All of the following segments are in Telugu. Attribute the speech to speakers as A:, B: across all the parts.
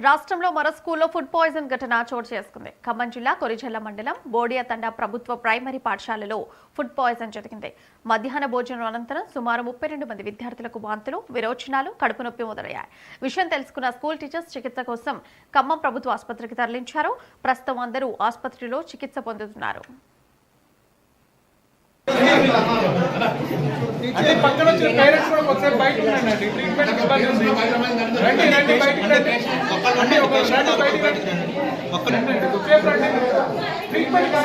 A: రాష్ట్రంలో మరో స్కూల్లో ఫుడ్ పాయిజన్ ఘటన చోటు చేసుకుంది. ఖమ్మం జిల్లా కొరిచెల్ల మండలం బోడియాతండ ప్రభుత్వ ప్రైమరీ పాఠశాలలో ఫుడ్ పాయిజన్ జరిగింది. మధ్యాహ్న భోజనం అనంతరం సుమారు 32 మంది విద్యార్థులకు వాంతులు, విరోచనాలు, కడుపు నొప్పి మొదలయ్యాయి. విషయం తెలుసుకున్న స్కూల్ టీచర్స్ చికిత్స కోసం ఖమ్మం ప్రభుత్వ ఆసుపత్రికి తరలించారు. ప్రస్తుతం అందరూ ఆసుపత్రిలో చికిత్స పొందుతున్నారు.
B: అంటే పక్కన వచ్చిన పేరెంట్స్ కూడా ఒకసారి బయట ఉండండి. ట్రీట్మెంట్ ఇబ్బంది ఉంది. రండి రండి బయటికి రండి. అంటే ఒక రండి బయటికి రండి. సేఫ్ రండి. ట్రీట్మెంట్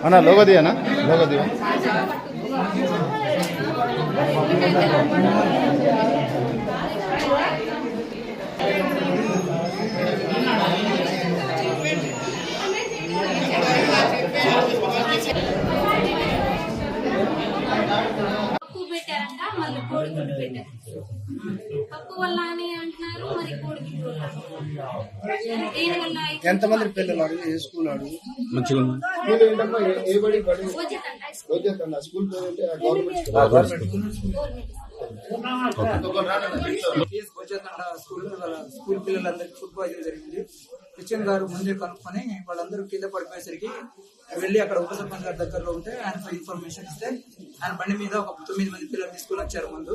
C: అన్నా లోగో దియా లోగో దియా
D: పెట్టారంట, మళ్ళీ కోడిగుడ్డు పెట్టారు. పప్పు వల్ల అని అంటున్నారు, మరి కోడిగుడ్డు దేనివల్ల?
E: ఎంతమంది పిల్లలు అడుగు ఏ స్కూల్ అడుగు స్కూల్ స్కూల్ పిల్లలందరికీ ఫుడ్ పాయిజన్ జరిగింది. కిచెన్ గారు ముందే కనుక్కొని వాళ్ళందరూ కింద పడిపోయేసరికి వెళ్ళి అక్కడ ఉప సర్పంచ్ గారి దగ్గరలో ఉంటే ఆయన ఇన్ఫర్మేషన్ ఇస్తే ఆయన బండి మీద ఒక 9 మంది పిల్లలు తీసుకుని వచ్చారు. ముందు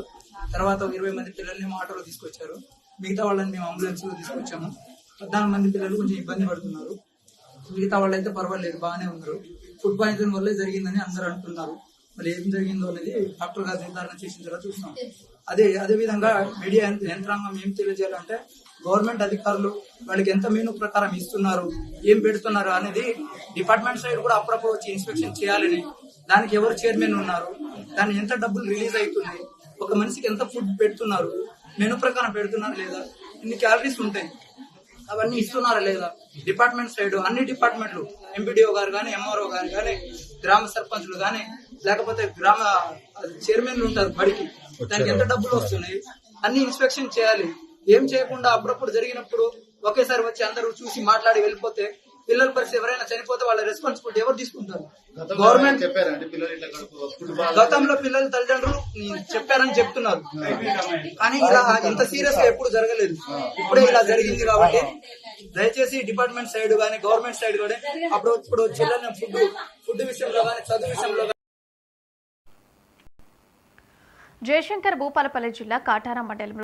E: తర్వాత 20 మంది పిల్లల్ని ఆటోలో తీసుకొచ్చారు. మిగతా వాళ్ళని మేము అంబులెన్స్ లో తీసుకొచ్చాము. 14 మంది పిల్లలు కొంచెం ఇబ్బంది పడుతున్నారు. మిగతా వాళ్ళు అయితే పర్వాలేదు, బాగానే ఉన్నారు. ఫుడ్ పాయిజన్ వల్లే జరిగిందని అందరూ అంటున్నారు. మరి ఏం జరిగిందో అనేది డాక్టర్ గారు నిర్ధారణ చేసిన తర్వాత చూస్తున్నాం. అదే విధంగా మీడియా యంత్రాంగం ఏం తెలియజేయాలంటే గవర్నమెంట్ అధికారులు వాళ్ళకి ఎంత మెనూ ప్రకారం ఇస్తున్నారు, ఏం పెడుతున్నారు అనేది డిపార్ట్మెంట్ సైడ్ కూడా అప్పుడప్పుడు వచ్చి ఇన్స్పెక్షన్ చేయాలని, దానికి ఎవరు చైర్మన్ ఉన్నారు, దాన్ని ఎంత డబ్బులు రిలీజ్ అవుతుంది, ఒక మనిషికి ఎంత ఫుడ్ పెడుతున్నారు, మెనూ ప్రకారం పెడుతున్నారు లేదా, ఇన్ని క్యాలరీస్ ఉంటాయి అవన్నీ ఇస్తున్నారా లేదా, డిపార్ట్మెంట్ సైడ్ అన్ని డిపార్ట్మెంట్లు ఎంపీడీఓ గారు కానీ, ఎంఆర్ఓ గారు కానీ, గ్రామ సర్పంచ్లు కానీ, లేకపోతే గ్రామ చైర్మన్లు ఉంటారు బడికి, దానికి ఎంత డబ్బులు వస్తున్నాయి అన్ని ఇన్స్పెక్షన్ చేయాలి. ఏం చేయకుండా అప్పుడప్పుడు జరిగినప్పుడు ఒకేసారి వచ్చి అందరూ చూసి మాట్లాడి వెళ్ళిపోతే పిల్లల పరిస్థితి, ఎవరైనా చనిపోతే వాళ్ళ రెస్పాన్సిబిలిటీ ఎవరు తీసుకుంటారు? గవర్నమెంట్ గతంలో పిల్లల తల్లిదండ్రులు చెప్పారని చెప్తున్నారు, కానీ ఇలా ఇంత సీరియస్ గా ఎప్పుడు జరగలేదు. ఇప్పుడే ఇలా జరిగింది కాబట్టి దయచేసి డిపార్ట్మెంట్ సైడ్ కానీ, గవర్నమెంట్ సైడ్ కూడా అప్పుడు చిల్డ్రన్ ఫుడ్ విషయంలో కానీ, చదువు విషయంలో.
A: జయశంకర్ భూపాలపల్లి జిల్లా కాటారం మండలం